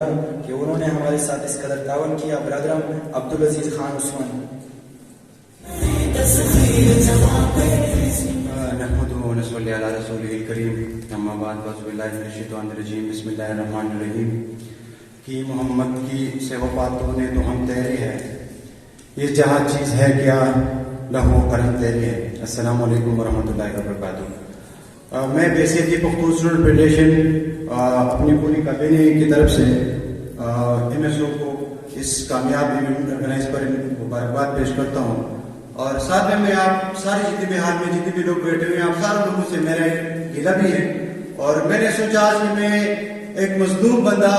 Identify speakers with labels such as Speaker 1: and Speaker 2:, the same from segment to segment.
Speaker 1: کہ انہوں نے ہمارے ساتھ اس قدر تعاون کیا. برادرم عبدالعزیز خان عثمان.
Speaker 2: نحمده ونصلي على رسوله الكريم اما بعد فاعوذ بالله من الشیطان الرجیم بسم اللہ الرحمن الرحیم. کہ محمد کی سے وفات ہونے تو ہم تیرے ہیں، یہ جہاں چیز ہے کیا لہو کرم تیرے ہے. السلام علیکم ورحمۃ اللہ وبرکاتہ. میں بحیثیت پختون اسٹوڈنٹ فیڈریشن اپنی پوری کابینی کی طرف سے ایم ایس او کو اس کامیاب ایونٹ آرگنائز پر مبارکباد پیش کرتا ہوں. اور ساتھ میں آپ سارے جتنے بھی حال میں جتنے بھی لوگ بیٹھے ہوئے ہیں آپ سارے لوگوں سے میرا ایک گلہ بھی ہے. اور میں نے سوچا آج کہ میں ایک مظلوم بندہ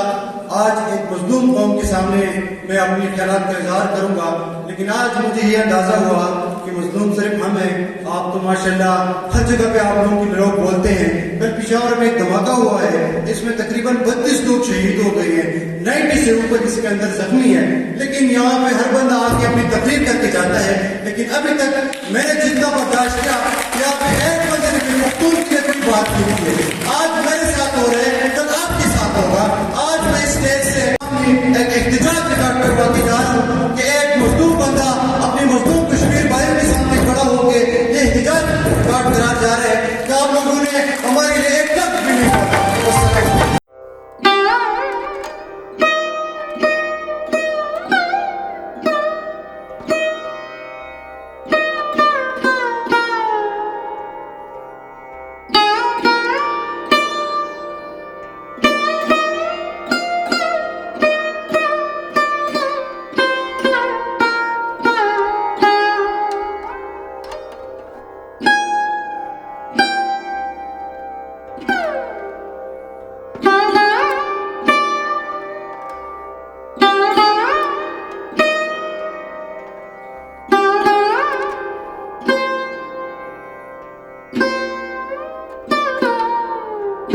Speaker 2: آج ایک مظلوم قوم کے سامنے میں اپنی خیالات کا اظہار کروں گا، لیکن آج مجھے یہ اندازہ ہوا کہ مظلوم صرف ہم ہیں. آپ تو ماشاءاللہ ہر جگہ پہ آپ لوگوں کے لوگ بولتے ہیں. کل پشاور میں ایک دھماکہ ہوا ہے، اس میں تقریباً 32 لوگ شہید ہو گئے ہیں، 90 سے اوپر کسی کے اندر زخمی ہے. لیکن یہاں پہ ہر بندہ آ کے اپنی تقریر کر کے جاتا ہے، لیکن ابھی تک میں نے جتنا برداشت کیا کہ آپ ایک بندے نے پختون کی کوئی بات نہیں کی ہے. آج